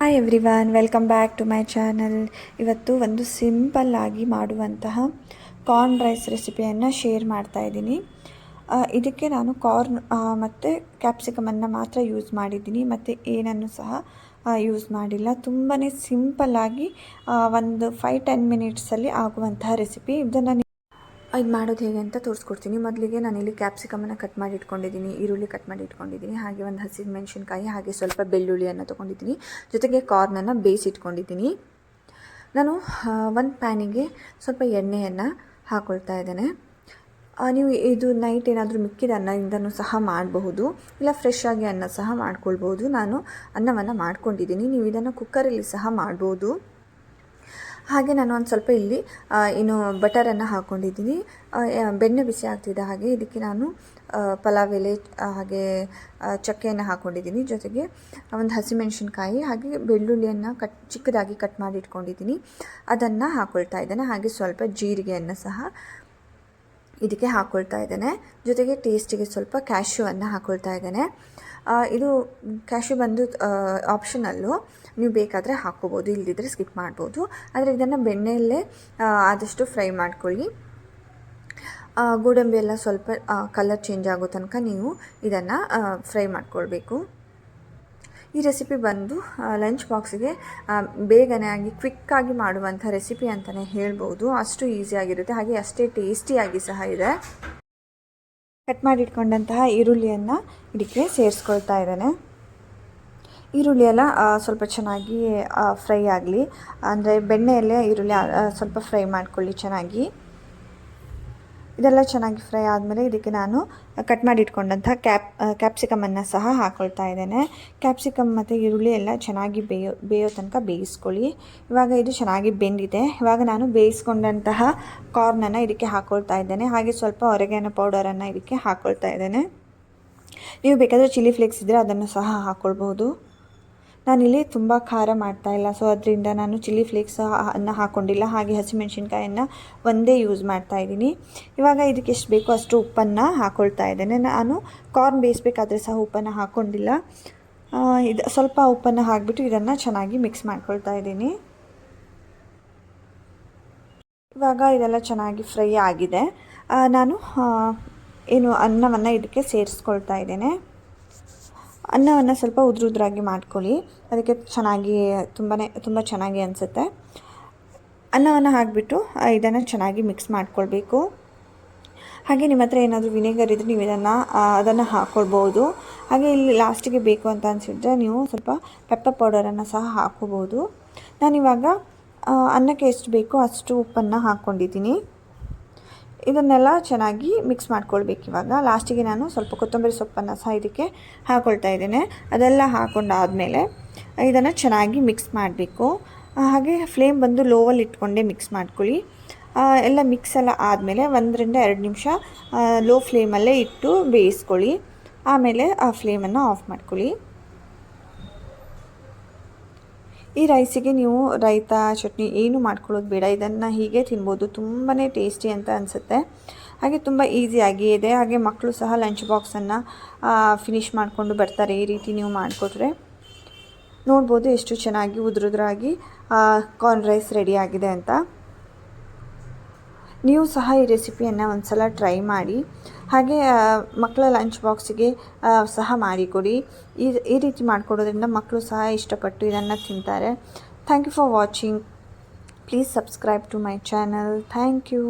Hi everyone, welcome back to my channel. ಇವತ್ತು ಒಂದು simple ಆಗಿ ಮಾಡುವಂತಹ ಕಾರ್ನ್ ರೈಸ್ ರೆಸಿಪಿಯನ್ನು ಶೇರ್ ಮಾಡ್ತಾ ಇದ್ದೀನಿ. ಇದಕ್ಕೆ ನಾನು ಕಾರ್ನ್ ಮತ್ತು ಕ್ಯಾಪ್ಸಿಕಮನ್ನು ಮಾತ್ರ ಯೂಸ್ ಮಾಡಿದ್ದೀನಿ, ಮತ್ತು ಏನನ್ನು ಸಹ ಯೂಸ್ ಮಾಡಿಲ್ಲ. ತುಂಬಾ ಸಿಂಪಲ್ಲಾಗಿ ಒಂದು 5-10 ಮಿನಿಟ್ಸಲ್ಲಿ ಆಗುವಂತಹ ರೆಸಿಪಿ. ಇದನ್ನು ಇದು ಮಾಡೋದು ಹೇಗೆ ಅಂತ ತೋರಿಸ್ಕೊಡ್ತೀನಿ. ಮೊದಲಿಗೆ ನಾನಿಲ್ಲಿ ಕ್ಯಾಪ್ಸಿಕಮನ್ನು ಕಟ್ ಮಾಡಿ ಇಟ್ಕೊಂಡಿದ್ದೀನಿ, ಈರುಳ್ಳಿ ಕಟ್ ಮಾಡಿ ಇಟ್ಕೊಂಡಿದ್ದೀನಿ, ಹಾಗೆ ಒಂದು ಹಸಿಮೆಣಸಿನ್ಕಾಯಿ, ಹಾಗೆ ಸ್ವಲ್ಪ ಬೆಳ್ಳುಳ್ಳಿಯನ್ನು ತೊಗೊಂಡಿದ್ದೀನಿ, ಜೊತೆಗೆ ಕಾರ್ನನ್ನು ಬೇಯಿಸಿಟ್ಕೊಂಡಿದ್ದೀನಿ. ನಾನು ಒಂದು ಪ್ಯಾನಿಗೆ ಸ್ವಲ್ಪ ಎಣ್ಣೆಯನ್ನು ಹಾಕ್ಕೊಳ್ತಾ ಇದ್ದೇನೆ. ನೀವು ಇದು ನೈಟ್ ಏನಾದರೂ ಮಿಕ್ಕಿದ ಅನ್ನದಿಂದನೂ ಸಹ ಮಾಡಬಹುದು, ಇಲ್ಲ ಫ್ರೆಶ್ ಆಗಿ ಅನ್ನ ಸಹ ಮಾಡ್ಕೊಳ್ಬೋದು. ನಾನು ಅನ್ನವನ್ನು ಮಾಡ್ಕೊಂಡಿದ್ದೀನಿ, ನೀವು ಇದನ್ನು ಕುಕ್ಕರಲ್ಲಿ ಸಹ ಮಾಡ್ಬೋದು. ಹಾಗೆ ನಾನು ಒಂದು ಸ್ವಲ್ಪ ಇಲ್ಲಿ ಬಟರನ್ನು ಹಾಕ್ಕೊಂಡಿದ್ದೀನಿ. ಬೆಣ್ಣೆ ಬಿಸಿ ಆಗ್ತಿದ್ದ ಹಾಗೆ ಇದಕ್ಕೆ ನಾನು ಪಲಾವ್ ಎಲೆ ಹಾಗೆ ಚಕ್ಕೆಯನ್ನು ಹಾಕ್ಕೊಂಡಿದ್ದೀನಿ, ಜೊತೆಗೆ ಒಂದು ಹಸಿಮೆಣಸಿನ್ಕಾಯಿ ಹಾಗೆ ಬೆಳ್ಳುಳ್ಳಿಯನ್ನು ಚಿಕ್ಕದಾಗಿ ಕಟ್ ಮಾಡಿ ಇಟ್ಕೊಂಡಿದ್ದೀನಿ, ಅದನ್ನು ಹಾಕ್ಕೊಳ್ತಾ ಇದ್ದೇನೆ. ಹಾಗೆ ಸ್ವಲ್ಪ ಜೀರಿಗೆಯನ್ನು ಸಹ ಇದಕ್ಕೆ ಹಾಕ್ಕೊಳ್ತಾ ಇದ್ದೇನೆ, ಜೊತೆಗೆ ಟೇಸ್ಟಿಗೆ ಸ್ವಲ್ಪ ಕ್ಯಾಶ್ಯೂವನ್ನು ಹಾಕ್ಕೊಳ್ತಾ ಇದ್ದೇನೆ. ಇದು ಕ್ಯಾಶ್ಯೂ ಬಂದು ಆಪ್ಷನಲ್ಲು, ನೀವು ಬೇಕಾದರೆ ಹಾಕ್ಕೋಬೋದು, ಇಲ್ಲದಿದ್ದರೆ ಸ್ಕಿಪ್ ಮಾಡ್ಬೋದು. ಆದರೆ ಇದನ್ನು ಬೆಣ್ಣೆಯಲ್ಲೇ ಆದಷ್ಟು ಫ್ರೈ ಮಾಡ್ಕೊಳ್ಳಿ. ಗೋಡಂಬಿ ಎಲ್ಲ ಸ್ವಲ್ಪ ಕಲರ್ ಚೇಂಜ್ ಆಗೋ ತನಕ ನೀವು ಇದನ್ನು ಫ್ರೈ ಮಾಡ್ಕೊಳ್ಬೇಕು. ಈ ರೆಸಿಪಿ ಬಂದು ಲಂಚ್ ಬಾಕ್ಸಿಗೆ ಬೇಗನೆ ಆಗಿ ಕ್ವಿಕ್ಕಾಗಿ ಮಾಡುವಂಥ ರೆಸಿಪಿ ಅಂತಲೇ ಹೇಳ್ಬೋದು. ಅಷ್ಟು ಈಸಿಯಾಗಿರುತ್ತೆ, ಹಾಗೆ ಅಷ್ಟೇ ಟೇಸ್ಟಿಯಾಗಿ ಸಹ ಇದೆ. ಕಟ್ ಮಾಡಿಟ್ಕೊಂಡಂತಹ ಈರುಳ್ಳಿಯನ್ನು ಇದಕ್ಕೆ ಸೇರಿಸ್ಕೊಳ್ತಾ ಇದ್ದೇನೆ. ಈರುಳ್ಳಿ ಎಲ್ಲ ಸ್ವಲ್ಪ ಚೆನ್ನಾಗಿ ಫ್ರೈ ಆಗಲಿ, ಅಂದರೆ ಬೆಣ್ಣೆಯಲ್ಲೇ ಈರುಳ್ಳಿ ಸ್ವಲ್ಪ ಫ್ರೈ ಮಾಡ್ಕೊಳ್ಳಿ ಚೆನ್ನಾಗಿ. ಇದೆಲ್ಲ ಚೆನ್ನಾಗಿ ಫ್ರೈ ಆದಮೇಲೆ ಇದಕ್ಕೆ ನಾನು ಕಟ್ ಮಾಡಿಟ್ಕೊಂಡಂಥ ಕ್ಯಾಪ್ಸಿಕಮನ್ನು ಸಹ ಹಾಕ್ಕೊಳ್ತಾ ಇದ್ದೇನೆ. ಕ್ಯಾಪ್ಸಿಕಮ್ ಮತ್ತು ಈರುಳ್ಳಿ ಎಲ್ಲ ಚೆನ್ನಾಗಿ ಬೇಯೋ ತನಕ ಬೇಯಿಸ್ಕೊಳ್ಳಿ. ಇವಾಗ ಇದು ಚೆನ್ನಾಗಿ ಬೆಂದಿದೆ. ಇವಾಗ ನಾನು ಬೇಯಿಸ್ಕೊಂಡಂತಹ ಕಾರ್ನನ್ನು ಇದಕ್ಕೆ ಹಾಕ್ಕೊಳ್ತಾ ಇದ್ದೇನೆ, ಹಾಗೆ ಸ್ವಲ್ಪ ಒರೆಗಾನೋ ಪೌಡರನ್ನು ಇದಕ್ಕೆ ಹಾಕ್ಕೊಳ್ತಾ ಇದ್ದೇನೆ. ನೀವು ಬೇಕಾದರೆ ಚಿಲ್ಲಿ ಫ್ಲೇಕ್ಸ್ ಇದ್ದರೆ ಅದನ್ನು ಸಹ ಹಾಕ್ಕೊಳ್ಬೋದು. ನಾನಿಲ್ಲಿ ತುಂಬ ಖಾರ ಮಾಡ್ತಾಯಿಲ್ಲ, ಸೊ ಅದರಿಂದ ನಾನು ಚಿಲ್ಲಿ ಫ್ಲೇಕ್ಸ್ ಅನ್ನು ಹಾಕ್ಕೊಂಡಿಲ್ಲ, ಹಾಗೆ ಹಸಿಮೆಣಸಿನ್ಕಾಯನ್ನು ಒಂದೇ ಯೂಸ್ ಮಾಡ್ತಾಯಿದ್ದೀನಿ. ಇವಾಗ ಇದಕ್ಕೆ ಎಷ್ಟು ಬೇಕೋ ಅಷ್ಟು ಉಪ್ಪನ್ನು ಹಾಕ್ಕೊಳ್ತಾ ಇದ್ದೇನೆ. ನಾನು ಕಾರ್ನ್ ಬೇಯಿಸಬೇಕಾದ್ರೆ ಸಹ ಉಪ್ಪನ್ನು ಹಾಕ್ಕೊಂಡಿಲ್ಲ. ಇದು ಸ್ವಲ್ಪ ಉಪ್ಪನ್ನು ಹಾಕಿಬಿಟ್ಟು ಇದನ್ನು ಚೆನ್ನಾಗಿ ಮಿಕ್ಸ್ ಮಾಡ್ಕೊಳ್ತಾ ಇದ್ದೀನಿ. ಇವಾಗ ಇದೆಲ್ಲ ಚೆನ್ನಾಗಿ ಫ್ರೈ ಆಗಿದೆ. ನಾನು ಅನ್ನವನ್ನು ಇದಕ್ಕೆ ಸೇರಿಸ್ಕೊಳ್ತಾ ಇದ್ದೇನೆ. ಅನ್ನವನ್ನು ಸ್ವಲ್ಪ ಉದ್ರಾಗಿ ಮಾಡ್ಕೊಳ್ಳಿ, ಅದಕ್ಕೆ ಚೆನ್ನಾಗಿ ತುಂಬ ಚೆನ್ನಾಗಿ ಅನಿಸುತ್ತೆ. ಅನ್ನವನ್ನು ಹಾಕಿಬಿಟ್ಟು ಇದನ್ನು ಚೆನ್ನಾಗಿ ಮಿಕ್ಸ್ ಮಾಡ್ಕೊಳ್ಬೇಕು. ಹಾಗೆ ನಿಮ್ಮ ಹತ್ರ ಏನಾದರೂ ವಿನೆಗರ್ ಇದ್ದರೆ ನೀವು ಅದನ್ನು ಹಾಕ್ಕೊಳ್ಬೋದು. ಹಾಗೆ ಇಲ್ಲಿ ಲಾಸ್ಟಿಗೆ ಬೇಕು ಅಂತ ಅನಿಸಿದ್ರೆ ನೀವು ಸ್ವಲ್ಪ ಪೆಪ್ಪರ್ ಪೌಡರನ್ನು ಸಹ ಹಾಕ್ಕೋಬೋದು. ನಾನಿವಾಗ ಅನ್ನಕ್ಕೆ ಎಷ್ಟು ಬೇಕೋ ಅಷ್ಟು ಉಪ್ಪನ್ನು ಹಾಕ್ಕೊಂಡಿದ್ದೀನಿ. ಇದನ್ನೆಲ್ಲ ಚೆನ್ನಾಗಿ ಮಿಕ್ಸ್ ಮಾಡ್ಕೊಳ್ಬೇಕು. ಇವಾಗ ಲಾಸ್ಟಿಗೆ ನಾನು ಸ್ವಲ್ಪ ಕೊತ್ತಂಬರಿ ಸೊಪ್ಪನ್ನು ಸಹ ಇದಕ್ಕೆ ಹಾಕ್ಕೊಳ್ತಾ ಇದ್ದೇನೆ. ಅದೆಲ್ಲ ಹಾಕ್ಕೊಂಡಾದಮೇಲೆ ಇದನ್ನು ಚೆನ್ನಾಗಿ ಮಿಕ್ಸ್ ಮಾಡಬೇಕು. ಹಾಗೆ ಫ್ಲೇಮ್ ಬಂದು ಲೋವಲ್ಲಿ ಇಟ್ಕೊಂಡೇ ಮಿಕ್ಸ್ ಮಾಡ್ಕೊಳ್ಳಿ. ಎಲ್ಲ ಮಿಕ್ಸ್ ಎಲ್ಲ ಆದಮೇಲೆ 1-2 ನಿಮಿಷ ಲೋ ಫ್ಲೇಮಲ್ಲೇ ಇಟ್ಟು ಬೇಯಿಸ್ಕೊಳ್ಳಿ. ಆಮೇಲೆ ಆ ಫ್ಲೇಮನ್ನು ಆಫ್ ಮಾಡ್ಕೊಳ್ಳಿ. ಈ ರೈಸಿಗೆ ನೀವು ರೈತಾ ಚಟ್ನಿ ಏನು ಮಾಡ್ಕೊಳ್ಳೋದು ಬೇಡ, ಇದನ್ನು ಹೀಗೆ ತಿನ್ಬೋದು. ತುಂಬಾ ಟೇಸ್ಟಿ ಅಂತ ಅನಿಸುತ್ತೆ, ಹಾಗೆ ತುಂಬ ಈಸಿಯಾಗಿ ಇದೆ. ಹಾಗೆ ಮಕ್ಕಳು ಸಹ ಲಂಚ್ ಬಾಕ್ಸನ್ನು ಫಿನಿಷ್ ಮಾಡಿಕೊಂಡು ಬರ್ತಾರೆ. ಈ ರೀತಿ ನೀವು ಮಾಡಿಕೊಟ್ರೆ ನೋಡ್ಬೋದು ಎಷ್ಟು ಚೆನ್ನಾಗಿ ಉದುರಾಗಿ ಕಾರ್ನ್ ರೈಸ್ ರೆಡಿ ಆಗಿದೆ ಅಂತ. ನೀವು ಸಹ ಈ ರೆಸಿಪಿಯನ್ನು ಒಂದು ಸಲ ಟ್ರೈ ಮಾಡಿ, ಹಾಗೆ ಮಕ್ಕಳ ಲಂಚ್ ಬಾಕ್ಸಿಗೆ ಸಹ ಮಾಡಿಕೊಡಿ. ಈ ರೀತಿ ಮಾಡಿಕೊಡೋದ್ರಿಂದ ಮಕ್ಕಳು ಸಹ ಇಷ್ಟಪಟ್ಟು ಇದನ್ನು ತಿಂತಾರೆ. Thank you for watching. Please subscribe to my channel. Thank you.